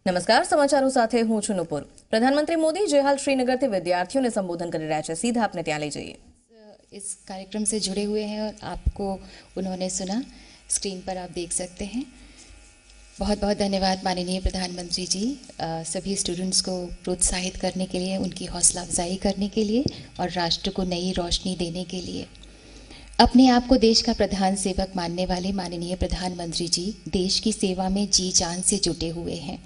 નમસ્કાર, સમાચારો સાથે હું છું નુપુર। પ્રધાનમંત્રી મોદી જે હાલ શ્રીનગરથી વિદ્યાર્થીઓને સંબોધન કરી રહ્યા છે, સીધા આપને ત્યાં લઈ જઈએ। इस कार्यक्रम से जुड़े हुए हैं और आपको उन्होंने सुना, स्क्रीन पर आप देख सकते हैं। बहुत बहुत धन्यवाद माननीय प्रधानमंत्री जी, सभी स्टूडेंट्स को प्रोत्साहित करने के लिए, उनकी हौसला अफजाई करने के लिए और राष्ट्र को नई रोशनी देने के लिए। अपने आप को देश का प्रधान सेवक मानने वाले माननीय प्रधानमंत्री जी देश की सेवा में जी जान से जुटे हुए हैं।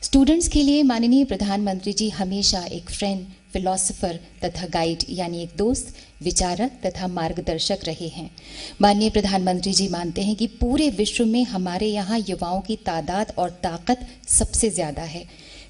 स्टूडेंट्स के लिए माननीय प्रधानमंत्री जी हमेशा एक फ्रेंड, फिलोसोफर तथा गाइड यानी एक दोस्त, विचारक तथा मार्गदर्शक रहे हैं। माननीय प्रधानमंत्री जी मानते हैं कि पूरे विश्व में हमारे यहाँ युवाओं की तादाद और ताकत सबसे ज़्यादा है।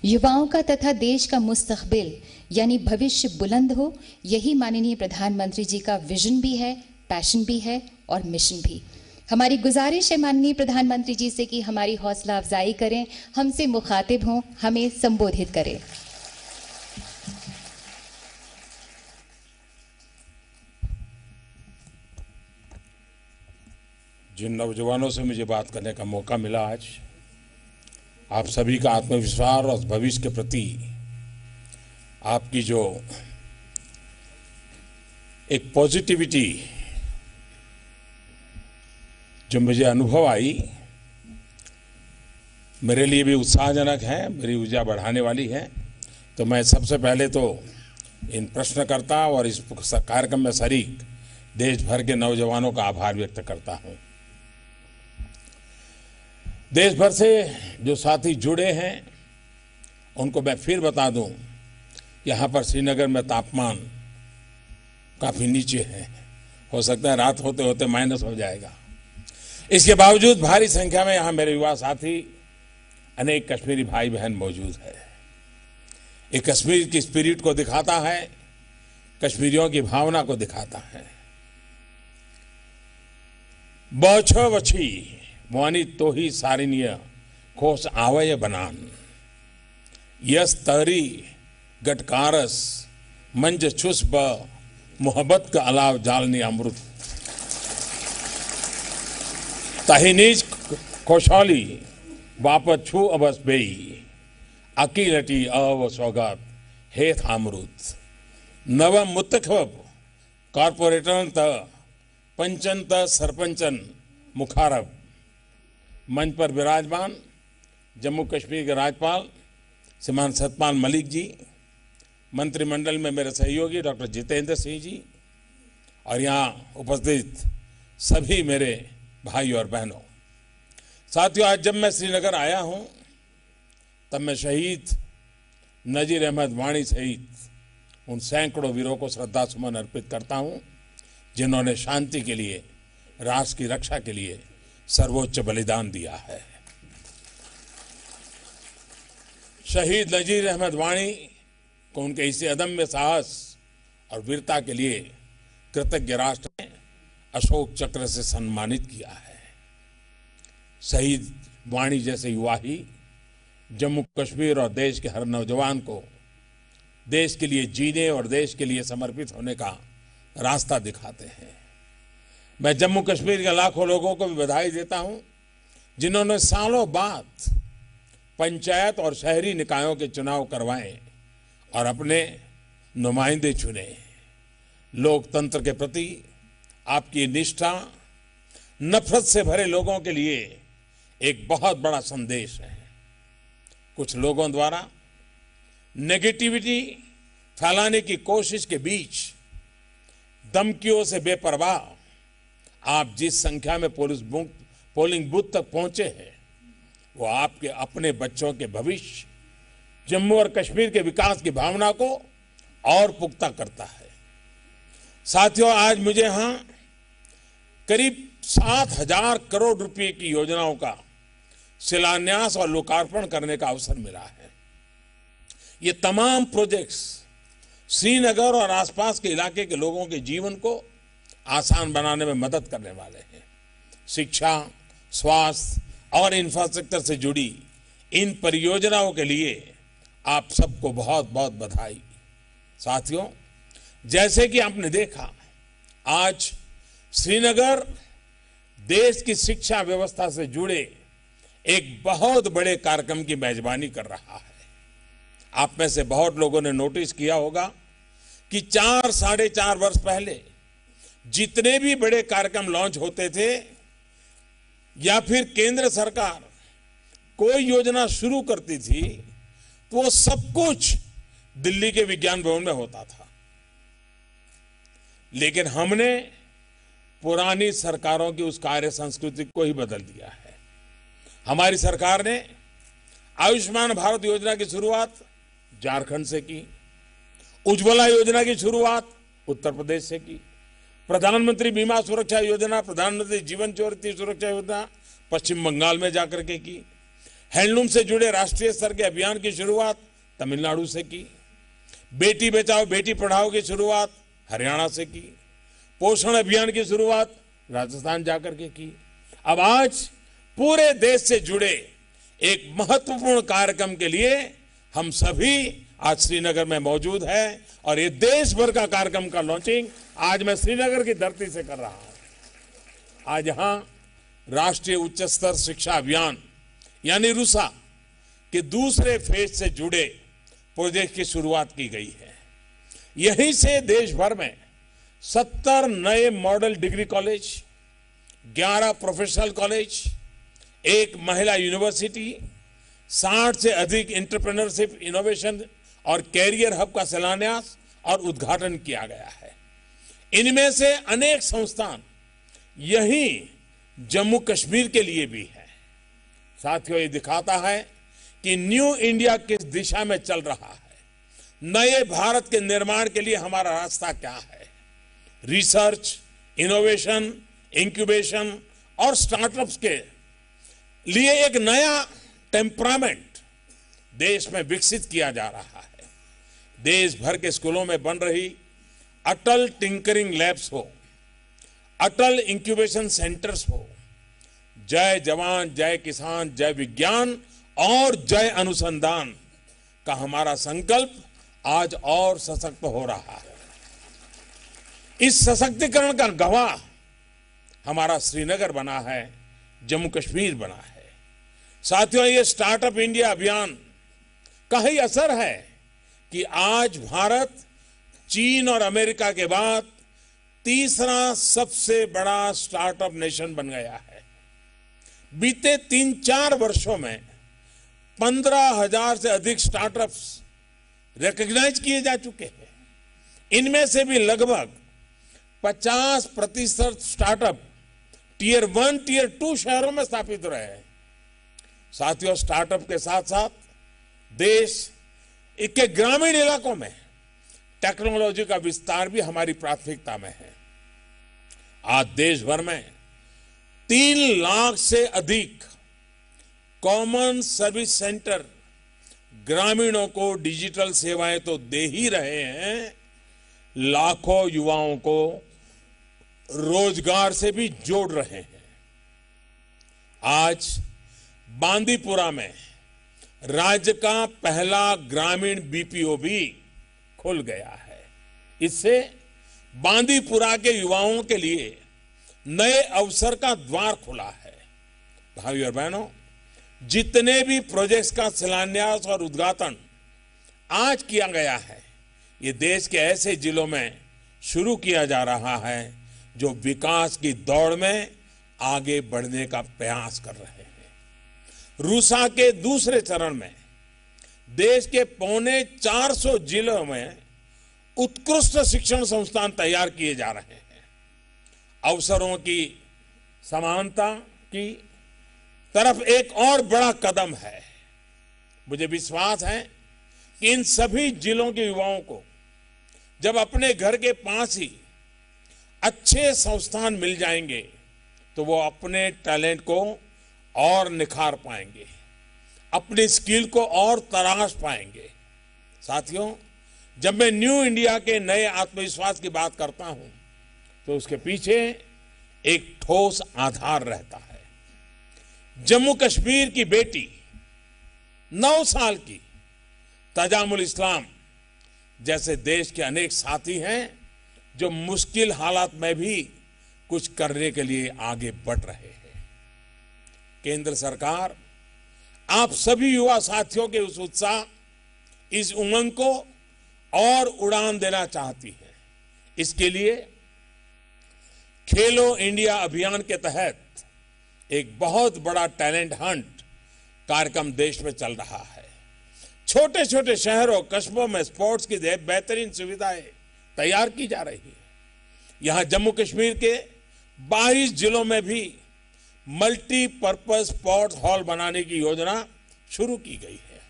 युवाओं का तथा देश का मुस्तकबिल यानी भविष्य बुलंद हो, यही माननीय प्रधानमंत्री जी का विजन भी है, पैशन भी है और मिशन भी। हमारी गुजारिश है माननीय प्रधानमंत्री जी से कि हमारी हौसला अफजाई करें, हमसे मुखातिब हों, हमें संबोधित करें। जिन नौजवानों से मुझे बात करने का मौका मिला आज, आप सभी का आत्मविश्वास और भविष्य के प्रति आपकी जो एक पॉजिटिविटी जो मुझे अनुभव आई, मेरे लिए भी उत्साहजनक है, मेरी ऊर्जा बढ़ाने वाली है। तो मैं सबसे पहले तो इन प्रश्नकर्ता और इस कार्यक्रम में शरीक देश भर के नौजवानों का आभार व्यक्त करता हूं। देश भर से जो साथी जुड़े हैं उनको मैं फिर बता दूं, यहाँ पर श्रीनगर में तापमान काफ़ी नीचे है, हो सकता है रात होते होते माइनस हो जाएगा। इसके बावजूद भारी संख्या में यहाँ मेरे युवा साथी, अनेक कश्मीरी भाई बहन मौजूद है। ये कश्मीर की स्पिरिट को दिखाता है, कश्मीरियों की भावना को दिखाता है। बछो वछी मोनी तो ही सारिनिय खोस आवय बनान, यस तरी गटकारस मंज छुस ब मोहब्बत का अलाव जालनी अमृत, तहिनीज खुशहाली वापस छू अबस बेई, अकीलटी अव सौगात हेथ अमृत, नवम मुतखब कॉरपोरेटन त पंचन त सरपंचन मुखारब। मंच पर विराजमान जम्मू कश्मीर के राज्यपाल श्रीमान सतपाल मलिक जी, मंत्रिमंडल में मेरे सहयोगी डॉक्टर जितेंद्र सिंह जी और यहाँ उपस्थित सभी मेरे भाई और बहनों, साथियों, आज जब मैं श्रीनगर आया हूं तब मैं शहीद नजीर अहमद वाणी सहित उन सैकड़ों वीरों को श्रद्धा सुमन अर्पित करता हूं जिन्होंने शांति के लिए, राष्ट्र की रक्षा के लिए सर्वोच्च बलिदान दिया है। शहीद नजीर अहमद वाणी को उनके इसी अदम्य साहस और वीरता के लिए कृतज्ञ राष्ट्र ने अशोक चक्र से सम्मानित किया है। शहीद वाणी जैसे युवा ही जम्मू कश्मीर और देश के हर नौजवान को देश के लिए जीने और देश के लिए समर्पित होने का रास्ता दिखाते हैं। मैं जम्मू कश्मीर के लाखों लोगों को भी बधाई देता हूं जिन्होंने सालों बाद पंचायत और शहरी निकायों के चुनाव करवाए और अपने नुमाइंदे चुने। लोकतंत्र के प्रति आपकी निष्ठा नफरत से भरे लोगों के लिए एक बहुत बड़ा संदेश है। कुछ लोगों द्वारा नेगेटिविटी फैलाने की कोशिश के बीच धमकियों से बेपरवाह आप जिस संख्या में पोलिंग बूथ तक पहुंचे हैं, वो आपके अपने बच्चों के भविष्य, जम्मू और कश्मीर के विकास की भावना को और पुख्ता करता है। साथियों, आज मुझे यहां करीब 7,000 करोड़ रुपए की योजनाओं का शिलान्यास और लोकार्पण करने का अवसर मिला है। ये तमाम प्रोजेक्ट्स श्रीनगर और आसपास के इलाके के लोगों के जीवन को आसान बनाने में मदद करने वाले हैं। शिक्षा, स्वास्थ्य और इंफ्रास्ट्रक्चर से जुड़ी इन परियोजनाओं के लिए आप सबको बहुत बहुत बधाई। साथियों, जैसे कि आपने देखा, आज श्रीनगर देश की शिक्षा व्यवस्था से जुड़े एक बहुत बड़े कार्यक्रम की मेजबानी कर रहा है। आप में से बहुत लोगों ने नोटिस किया होगा कि 4-4.5 वर्ष पहले जितने भी बड़े कार्यक्रम लॉन्च होते थे या फिर केंद्र सरकार कोई योजना शुरू करती थी तो वो सब कुछ दिल्ली के विज्ञान भवन में होता था। लेकिन हमने पुरानी सरकारों की उस कार्य संस्कृति को ही बदल दिया है। हमारी सरकार ने आयुष्मान भारत योजना की शुरुआत झारखंड से की, उज्ज्वला योजना की शुरुआत उत्तर प्रदेश से की, प्रधानमंत्री बीमा सुरक्षा योजना, प्रधानमंत्री जीवन ज्योति सुरक्षा योजना पश्चिम बंगाल में जाकर के की, हैंडलूम से जुड़े राष्ट्रीय स्तर के अभियान की शुरुआत तमिलनाडु से की, बेटी बचाओ बेटी पढ़ाओ की शुरुआत हरियाणा से की, पोषण अभियान की शुरुआत राजस्थान जाकर के की। अब आज पूरे देश से जुड़े एक महत्वपूर्ण कार्यक्रम के लिए हम सभी आज श्रीनगर में मौजूद है और ये देश भर का कार्यक्रम का लॉन्चिंग आज मैं श्रीनगर की धरती से कर रहा हूं। आज यहां राष्ट्रीय उच्च स्तर शिक्षा अभियान यानी रूसा के दूसरे फेज से जुड़े प्रोजेक्ट की शुरुआत की गई है। यहीं से देश भर में 70 नए model degree college, 11 professional college, एक महिला यूनिवर्सिटी, 60 से अधिक एंटरप्रेन्योरशिप इनोवेशन और कैरियर हब का शिलान्यास और उद्घाटन किया गया है। इनमें से अनेक संस्थान यही जम्मू कश्मीर के लिए भी है। साथियों, ये दिखाता है कि न्यू इंडिया किस दिशा में चल रहा है, नए भारत के निर्माण के लिए हमारा रास्ता क्या है। रिसर्च, इनोवेशन, इंक्यूबेशन और स्टार्टअप्स के लिए एक नया टेम्परामेंट देश में विकसित किया जा रहा है। देश भर के स्कूलों में बन रही अटल टिंकरिंग लैब्स हो, अटल इंक्यूबेशन सेंटर्स हो, जय जवान जय किसान जय विज्ञान और जय अनुसंधान का हमारा संकल्प आज और सशक्त हो रहा है। इस सशक्तिकरण का गवाह हमारा श्रीनगर बना है, जम्मू कश्मीर बना है। साथियों, ये स्टार्टअप इंडिया अभियान का ही असर है कि आज भारत चीन और अमेरिका के बाद तीसरा सबसे बड़ा स्टार्टअप नेशन बन गया है। बीते 3-4 वर्षों में 15,000 से अधिक स्टार्टअप्स रिकॉग्नाइज किए जा चुके हैं। इनमें से भी लगभग 50% स्टार्टअप टियर 1, टियर 2 शहरों में स्थापित रहे हैं। साथियों, स्टार्टअप के साथ साथ देश के ग्रामीण इलाकों में टेक्नोलॉजी का विस्तार भी हमारी प्राथमिकता में है। आज देश भर में 3 लाख से अधिक कॉमन सर्विस सेंटर ग्रामीणों को डिजिटल सेवाएं तो दे ही रहे हैं, लाखों युवाओं को रोजगार से भी जोड़ रहे हैं। आज बांदीपुरा में राज्य का पहला ग्रामीण बीपीओ भी खुल गया है। इससे बांदीपुरा के युवाओं के लिए नए अवसर का द्वार खुला है। भाइयों और बहनों, जितने भी प्रोजेक्ट्स का शिलान्यास और उद्घाटन आज किया गया है, ये देश के ऐसे जिलों में शुरू किया जा रहा है जो विकास की दौड़ में आगे बढ़ने का प्रयास कर रहे हैं। रूसा के दूसरे चरण में देश के 450 जिलों में उत्कृष्ट शिक्षण संस्थान तैयार किए जा रहे हैं। अवसरों की समानता की तरफ एक और बड़ा कदम है। मुझे विश्वास है कि इन सभी जिलों के युवाओं को जब अपने घर के पास ही अच्छे संस्थान मिल जाएंगे तो वो अपने टैलेंट को और निखार पाएंगे, अपनी स्किल को और तराश पाएंगे। साथियों, जब मैं न्यू इंडिया के नए आत्मविश्वास की बात करता हूं तो उसके पीछे एक ठोस आधार रहता है। जम्मू कश्मीर की बेटी 9 साल की तजामुल इस्लाम जैसे देश के अनेक साथी हैं जो मुश्किल हालात में भी कुछ करने के लिए आगे बढ़ रहे हैं। केंद्र सरकार आप सभी युवा साथियों के उस उत्साह, इस उमंग को और उड़ान देना चाहती है। इसके लिए खेलो इंडिया अभियान के तहत एक बहुत बड़ा टैलेंट हंट कार्यक्रम देश में चल रहा है। छोटे छोटे शहरों, कस्बों में स्पोर्ट्स की बेहतरीन सुविधाएं तैयार की जा रही है। यहां जम्मू कश्मीर के 22 जिलों में भी मल्टीपर्पज स्पोर्ट्स हॉल बनाने की योजना शुरू की गई है।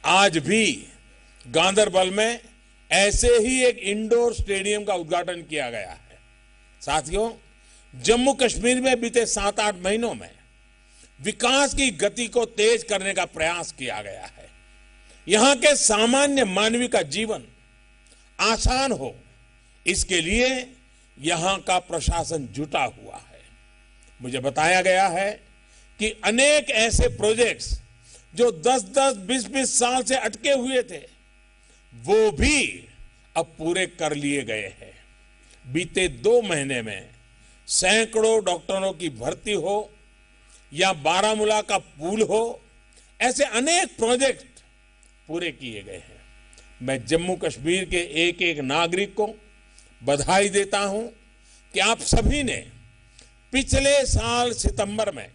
आज भी गांदरबल में ऐसे ही एक इंडोर स्टेडियम का उद्घाटन किया गया है। साथियों, जम्मू कश्मीर में बीते 7-8 महीनों में विकास की गति को तेज करने का प्रयास किया गया है। यहां के सामान्य मानवी का जीवन आसान हो, इसके लिए यहां का प्रशासन जुटा हुआ है। मुझे बताया गया है कि अनेक ऐसे प्रोजेक्ट्स जो 10-10, 20-20 साल से अटके हुए थे, वो भी अब पूरे कर लिए गए हैं। बीते 2 महीने में सैकड़ों डॉक्टरों की भर्ती हो या बारामूला का पुल हो, ऐसे अनेक प्रोजेक्ट पूरे किए गए हैं। मैं जम्मू कश्मीर के एक एक नागरिक को बधाई देता हूं कि आप सभी ने पिछले साल सितंबर में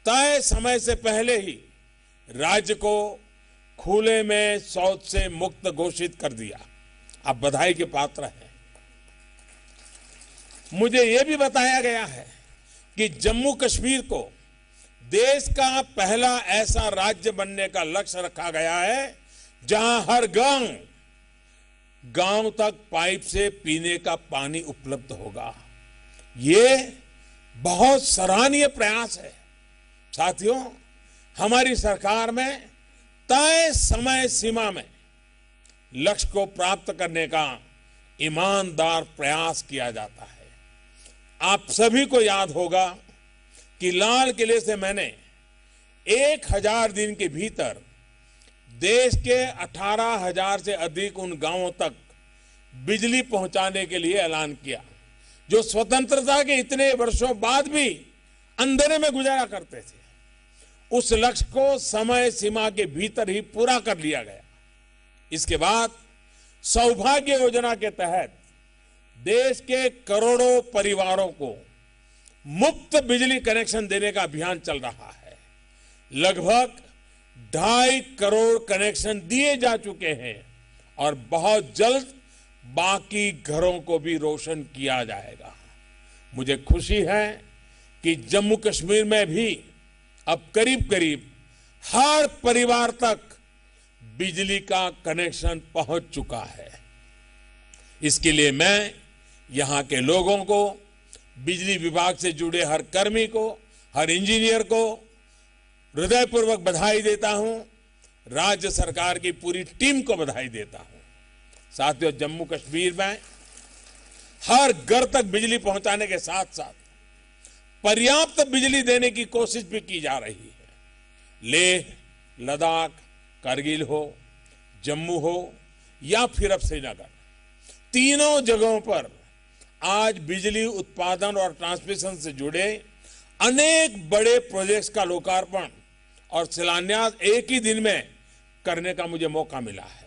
तय समय से पहले ही राज्य को खुले में शौच से मुक्त घोषित कर दिया। आप बधाई के पात्र हैं। मुझे यह भी बताया गया है कि जम्मू कश्मीर को देश का पहला ऐसा राज्य बनने का लक्ष्य रखा गया है जहां हर गांव तक पाइप से पीने का पानी उपलब्ध होगा। ये बहुत सराहनीय प्रयास है। साथियों, हमारी सरकार में तय समय सीमा में लक्ष्य को प्राप्त करने का ईमानदार प्रयास किया जाता है। आप सभी को याद होगा कि लाल किले से मैंने 1000 दिन के भीतर देश के 18,000 से अधिक उन गांवों तक बिजली पहुंचाने के लिए ऐलान किया जो स्वतंत्रता के इतने वर्षों बाद भी अंधेरे में गुजारा करते थे। उस लक्ष्य को समय सीमा के भीतर ही पूरा कर लिया गया। इसके बाद सौभाग्य योजना के तहत देश के करोड़ों परिवारों को मुफ्त बिजली कनेक्शन देने का अभियान चल रहा है। लगभग 2.5 करोड़ कनेक्शन दिए जा चुके हैं और बहुत जल्द बाकी घरों को भी रोशन किया जाएगा। मुझे खुशी है कि जम्मू कश्मीर में भी अब करीब करीब हर परिवार तक बिजली का कनेक्शन पहुंच चुका है। इसके लिए मैं यहां के लोगों को, बिजली विभाग से जुड़े हर कर्मी को, हर इंजीनियर को हृदयपूर्वक बधाई देता हूं। राज्य सरकार की पूरी टीम को बधाई देता हूं। साथियों, जम्मू कश्मीर में हर घर तक बिजली पहुंचाने के साथ साथ पर्याप्त बिजली देने की कोशिश भी की जा रही है। लेह, लद्दाख, कारगिल हो, जम्मू हो या फिर अब श्रीनगर, तीनों जगहों पर आज बिजली उत्पादन और ट्रांसमिशन से जुड़े अनेक बड़े प्रोजेक्ट्स का लोकार्पण और शिलान्यास एक ही दिन में करने का मुझे मौका मिला है।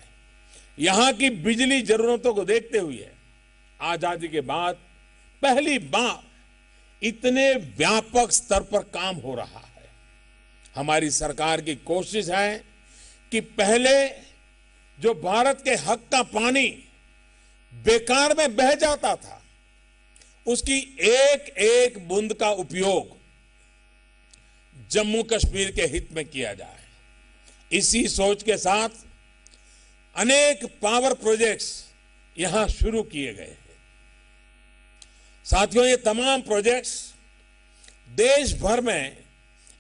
यहां की बिजली जरूरतों को देखते हुए आजादी के बाद पहली बार इतने व्यापक स्तर पर काम हो रहा है। हमारी सरकार की कोशिश है कि पहले जो भारत के हक का पानी बेकार में बह जाता था, उसकी एक एक बूंद का उपयोग जम्मू कश्मीर के हित में किया जाए। इसी सोच के साथ अनेक पावर प्रोजेक्ट्स यहां शुरू किए गए हैं। साथियों, ये तमाम प्रोजेक्ट्स देश भर में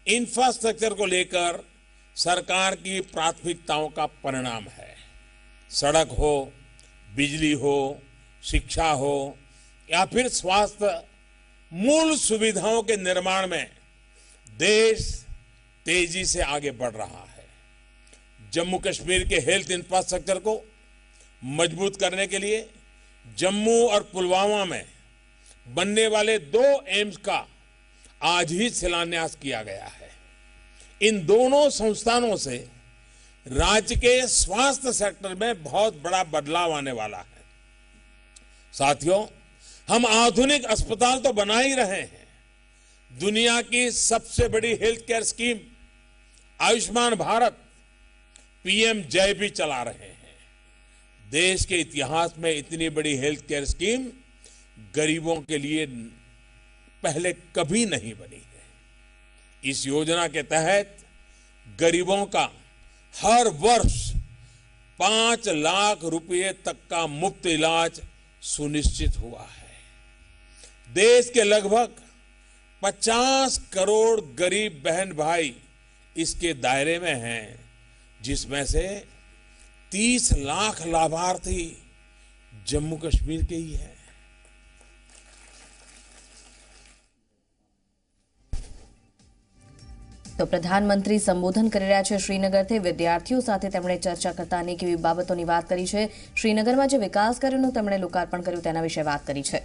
इंफ्रास्ट्रक्चर को लेकर सरकार की प्राथमिकताओं का परिणाम है। सड़क हो, बिजली हो, शिक्षा हो या फिर स्वास्थ्य, मूल सुविधाओं के निर्माण में देश तेजी से आगे बढ़ रहा है। जम्मू कश्मीर के हेल्थ इंफ्रास्ट्रक्चर को मजबूत करने के लिए जम्मू और पुलवामा में बनने वाले 2 एम्स का आज ही शिलान्यास किया गया है। इन दोनों संस्थानों से राज्य के स्वास्थ्य सेक्टर में बहुत बड़ा बदलाव आने वाला है। साथियों, हम आधुनिक अस्पताल तो बना ही रहे हैं, दुनिया की सबसे बड़ी health care scheme Ayushman Bharat PM जय भी चला रहे हैं। देश के इतिहास में इतनी बड़ी हेल्थ केयर स्कीम गरीबों के लिए पहले कभी नहीं बनी है। इस योजना के तहत गरीबों का हर वर्ष 5 लाख रुपए तक का मुफ्त इलाज सुनिश्चित हुआ है। देश के लगभग 50 करोड़ गरीब बहन भाई इसके दायरे में हैं, जिसमें से 30 लाख लाभार्थी जम्मू कश्मीर के ही हैं। તો પ્રધાનમંત્રી સંબોધન કરી રહ્યા છે શ્રીનગરથી વિદ્યાર્થીઓ સાથે તેમણે ચર્ચા કરતા અનેક એવી બાબતોની વાત કરી છે। શ્રીનગરમાં જે વિકાસ કર્યોનું તેમણે લોકાર્પણ કર્યું તેના વિશે વાત કરી છે।